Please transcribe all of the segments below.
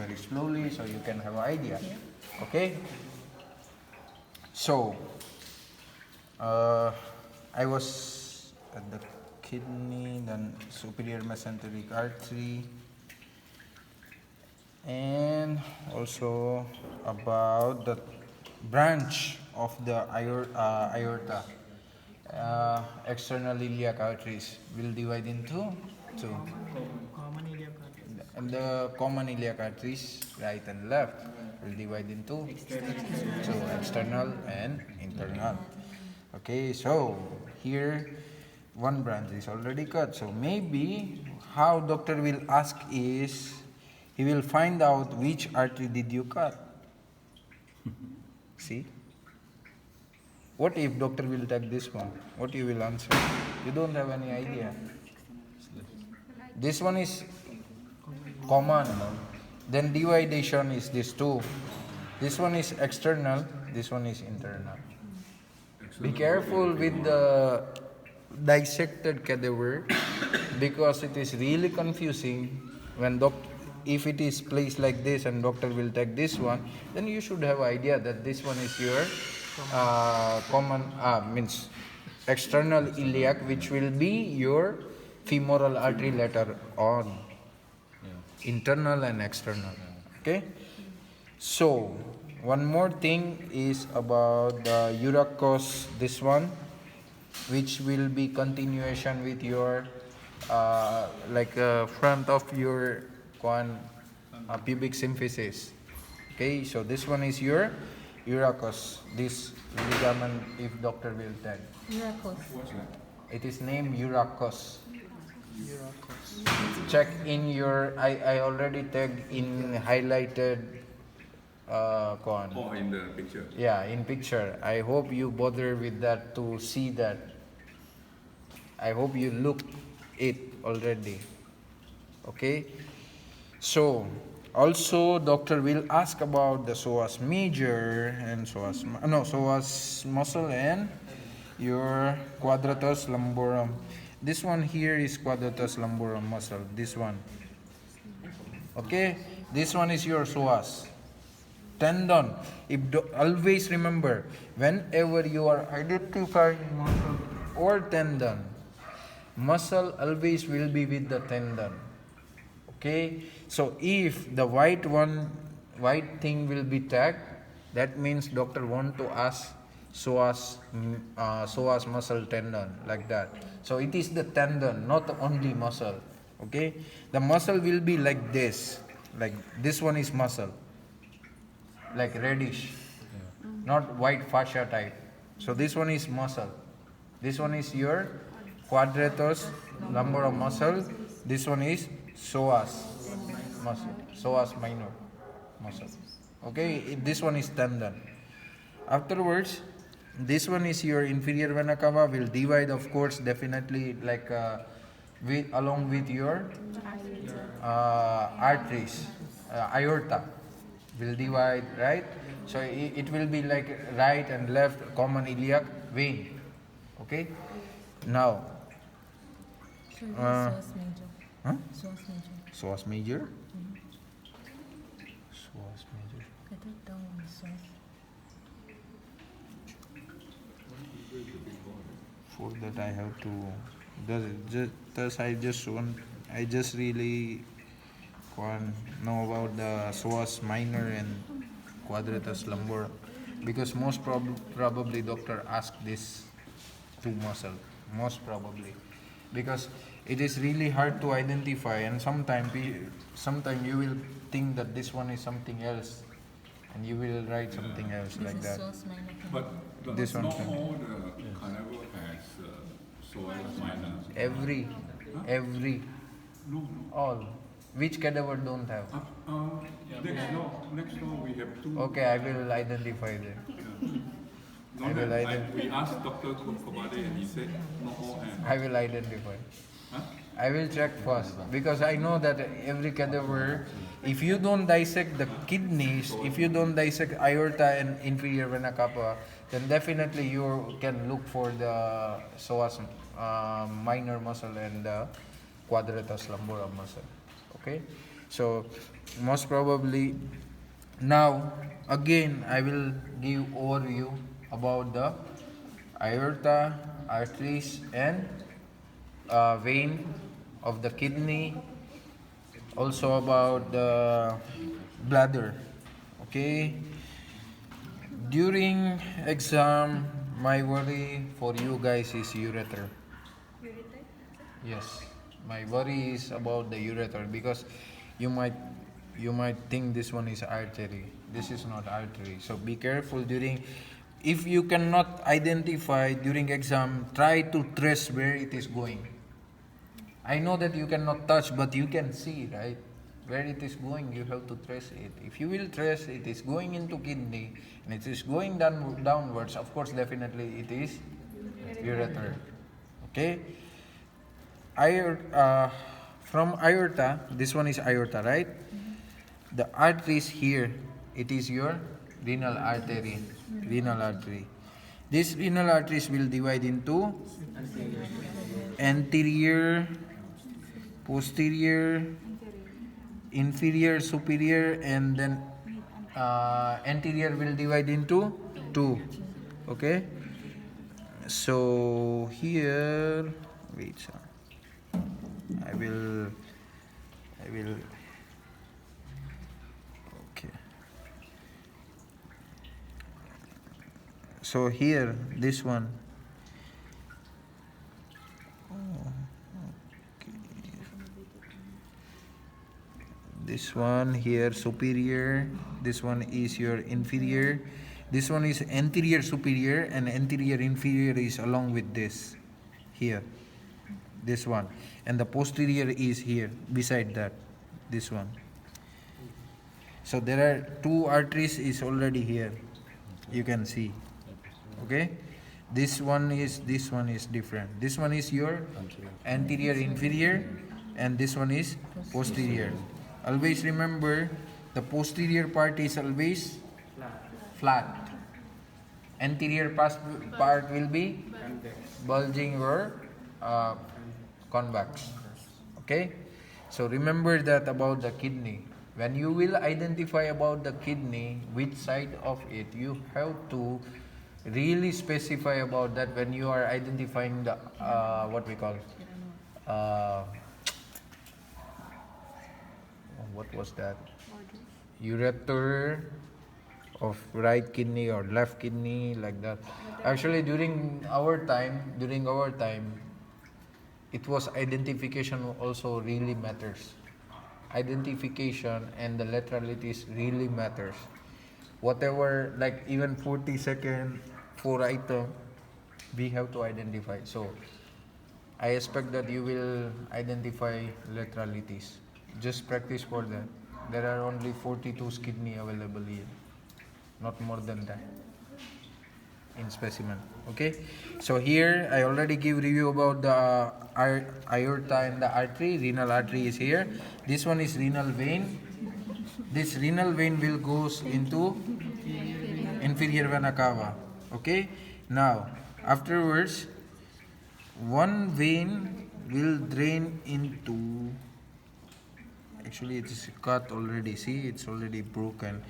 very slowly so you can have an idea. Okay? So, I was at the kidney, then superior mesenteric artery, and also about the branch of the aorta. External iliac arteries will divide into two. And the common iliac arteries, right and left, will divide into two, external and internal. Okay, so here one branch is already cut. So maybe how doctor will ask is he will find out which artery did you cut. See? What if doctor will take this one? What you will answer? You don't have any idea. This one is common. Then dividation is this two. This one is external. This one is internal. Be careful with the dissected cadaver because it is really confusing when if it is placed like this and doctor will take this one, then you should have idea that this one is your means external iliac, which will be your femoral artery later on. Internal and external. Okay? So, one more thing is about the urachus, this one, which will be continuation with your front of your pubic symphysis. Okay, so this one is your urachus, this ligament, if doctor will tell. Urachus. It is named urachus. Check in your, I already tagged in highlighted in the picture. Yeah, in picture. I hope you bother with that to see that. I hope you look it already. Okay? So, also doctor will ask about the psoas major and psoas muscle and your quadratus lumborum. This one here is quadratus lumborum muscle. This one. Okay? This one is your psoas. Tendon. Always remember, whenever you are identifying muscle or tendon, muscle always will be with the tendon. Okay? So if the white thing will be tagged, that means doctor want to ask psoas muscle tendon, like that. So it is the tendon, not only muscle. Okay? The muscle will be like this. Like this one is muscle. Like reddish. Not white fascia type. So this one is muscle. This one is your quadratus lumborum muscle. This one is psoas muscle. Psoas minor muscle. Okay? This one is tendon. Afterwards, this one is your inferior vena cava, will divide, of course, definitely along with your arteries, aorta will divide, right? So it will be like right and left common iliac vein. Okay? Now, So it is psoas major. huh? Psoas major. Psoas major. Psoas major. Cut it down on psoas. For that I have to I just really know about the psoas minor and quadratus lumborum, because most probably doctor asked this two muscle, most probably, because it is really hard to identify, and sometimes you will think that this one is something else and you will write something else like that. Psoas minor. But This one not can- all the cadaver has psoas minor. Every No. all, which cadaver don't have? Next door we have two. Okay, I will identify them. No, I will we asked Dr. Kobade and he said not all have. I will identify. Huh? I will check first, because I know that every cadaver, if you don't dissect the kidneys, if you don't dissect aorta and inferior vena cava, then definitely you can look for the psoas minor muscle and the quadratus lumborum muscle. Okay? So most probably now again I will give overview about the aorta, arteries, and vein of the kidney, also about the bladder. Okay, during exam my worry for you guys is ureter. Yes, my worry is about the ureter because you might you might think this one is artery. This is not artery. So be careful during, if you cannot identify during exam, try to trace where it is going. I know that you cannot touch, but you can see, right? Where it is going, you have to trace it. If you will trace it is going into kidney and it is going downwards, of course, definitely it is ureter. Okay? From aorta, this one is aorta, right? The arteries here, it is your renal artery. Renal artery. These renal arteries will divide into anterior, posterior, inferior, superior, and then anterior will divide into two. Okay? So here, wait, sir. I will, okay. So here, this one. This one here superior, this one is your inferior, this one is anterior superior, and anterior inferior is along with this here, this one, and the posterior is here beside that, this one. So there are two arteries is already here, you can see. Okay, this one is different. This one is your anterior inferior, and this one is posterior. Always remember, the posterior part is always flat. Anterior part will be bulging or convex. Okay? So remember that about the kidney. When you will identify about the kidney, which side of it, you have to really specify about that when you are identifying the what we call what was that? Ureter of right kidney or left kidney, like that. Actually, during our time, it was identification also really matters. Identification and the lateralities really matters. Whatever, like even 40-second, 4 item, we have to identify. So, I expect that you will identify lateralities. Just practice for that. There are only 42 kidney available here, not more than that in specimen. Okay, so here I already give review about the aorta and the artery. Renal artery is here. This one is renal vein. This renal vein will goes into inferior vena cava. Okay, now afterwards one vein will drain into, actually it is cut already, see, it's already broken.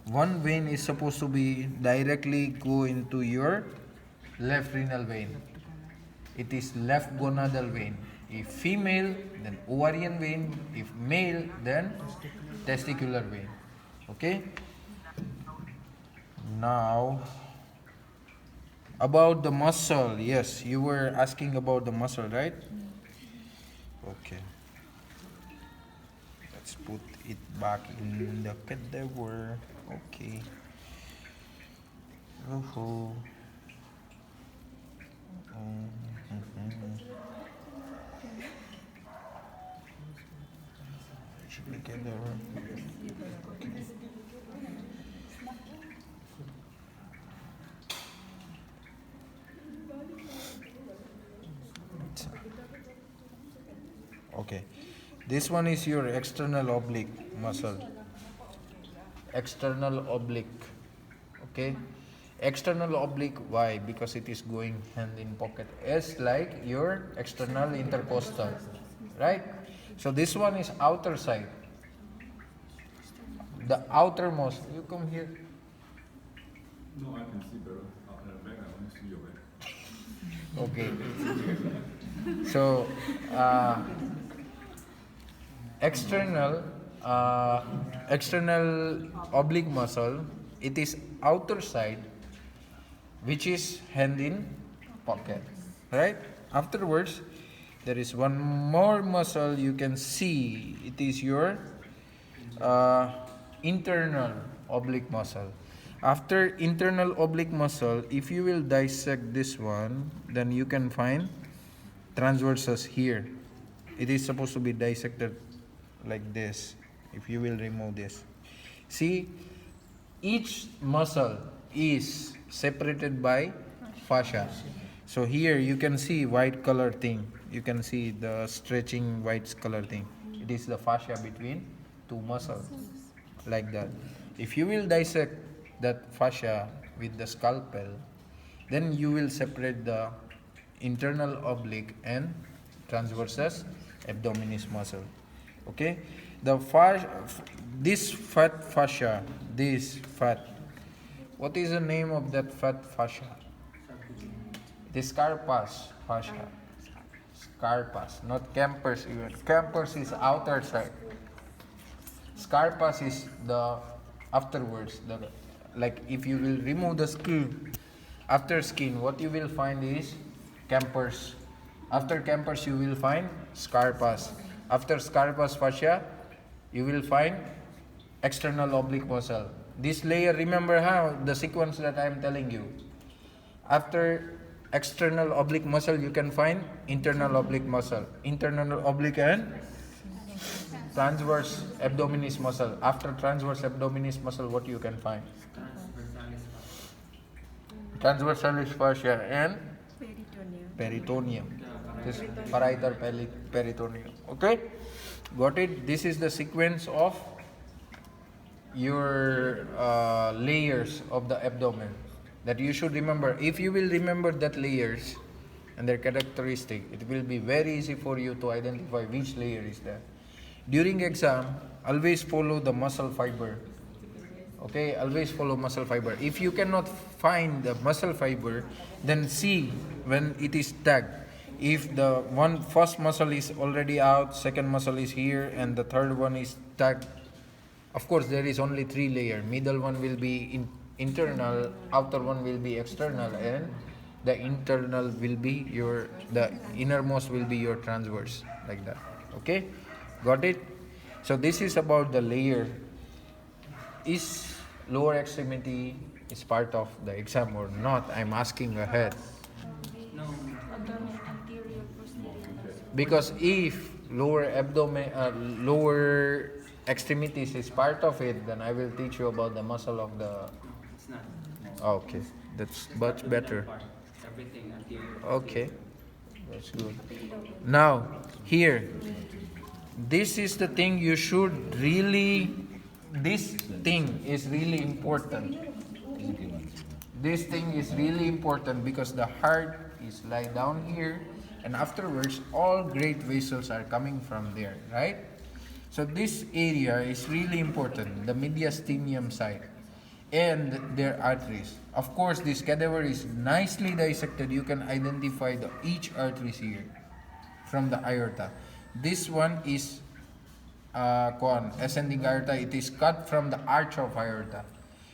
One vein is supposed to be directly go into your left renal vein. It is left gonadal vein. If female, then ovarian vein. If male, then testicular vein. Okay? Now, about the muscle. Yes, you were asking about the muscle, right? Okay. Let's put it back in the cadaver. Okay. Oh. Should we get there? Okay. This one is your external oblique muscle. External oblique. Okay. External oblique, why? Because it is going hand in pocket. S like your external intercostal. Right? So this one is outer side. the outermost. You come here. No, I can see better. At the back, I only see your back. Okay. So, external external oblique muscle, it is outer side, which is hand in pocket, right? Afterwards, there is one more muscle you can see. It is your internal oblique muscle. After internal oblique muscle, if you will dissect this one, then you can find transversus here. It is supposed to be dissected like this. If you will remove this, see, each muscle is separated by fascia. So here you can see white color thing. You can see the stretching white color thing. It is the fascia between two muscles, like that. If you will dissect that fascia with the scalpel, then you will separate the internal oblique and transversus abdominis muscle. Okay, this fat fascia, what is the name of that fat fascia? The Scarpa's fascia. Scarpa's, not Kemper's even. Kemper's is outer side. Scarpa's is the afterwards. Like if you will remove the skin, after skin, what you will find is Kemper's. After Kemper's, you will find Scarpa's. After Scarpa's fascia, you will find external oblique muscle. This layer, remember how the sequence that I am telling you. After external oblique muscle, you can find internal oblique muscle, internal oblique and transverse abdominis muscle. After transverse abdominis muscle, what you can find? Transversalis fascia and peritoneum. This parietal peritoneum. Okay, got it? This is the sequence of your layers of the abdomen that you should remember. If you will remember that layers and their characteristic, it will be very easy for you to identify which layer is there. During exam, always follow the muscle fiber. Okay, always follow muscle fiber. If you cannot find the muscle fiber, then see when it is tagged. If the first muscle is already out, second muscle is here, and the third one is tagged, of course there is only 3 layers. Middle one will be internal, outer one will be external, and the internal will be the innermost will be your transverse, like that. Okay, got it? So this is about the layer. Is lower extremity is part of the exam or not? I'm asking ahead. Because if lower extremities is part of it, then I will teach you about the muscle of the. It's not. Okay, that's much better. Everything anterior. Okay, that's good. Now here, this is the thing you should really. This thing is really important. This thing is really important because the heart is lie down here, and afterwards all great vessels are coming from there, right? So this area is really important, the mediastinum side and their arteries. Of course, this cadaver is nicely dissected. You can identify each arteries here from the aorta. This one is ascending aorta. It is cut from the arch of aorta.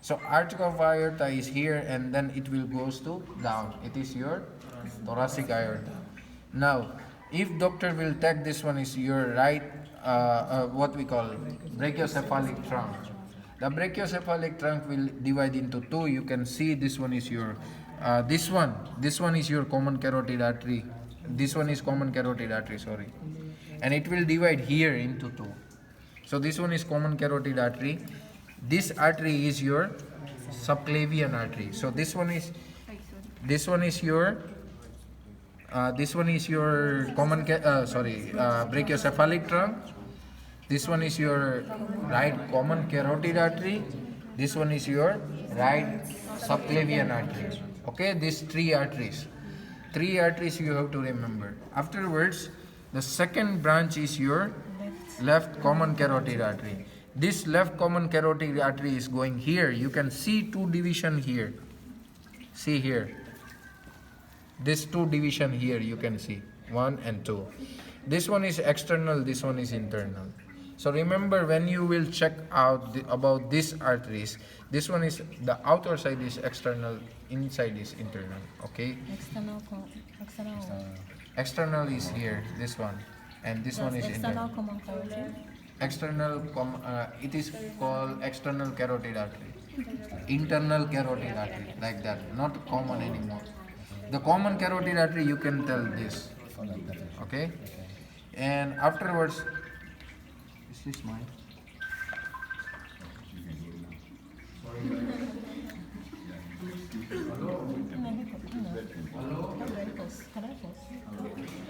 So arch of aorta is here, and then it will goes to down. It is your thoracic aorta. Now, if doctor will take this one is your right, what we call brachiocephalic trunk. The brachiocephalic trunk will divide into 2. You can see this one is your, this one is your common carotid artery. This one is common carotid artery, sorry. And it will divide here into 2. So this one is common carotid artery. This artery is your subclavian artery. So this one is your common brachiocephalic trunk. This one is your right common carotid artery. This one is your right subclavian artery. Okay, these 3 arteries. 3 arteries you have to remember. Afterwards, the second branch is your left common carotid artery. This left common carotid artery is going here. You can see two division here. See here. This two division here you can see. 1 and 2. This one is external, this one is internal. So remember, when you will check out about these arteries, this one is, the outer side is external, inside is internal. Okay? External. External is here, this one. And this one is External internal. common carotid. It is called external carotid artery. Internal carotid artery, like that. Not common anymore. The common carotid artery, you can tell this. Okay? And afterwards, is this mine? Hello?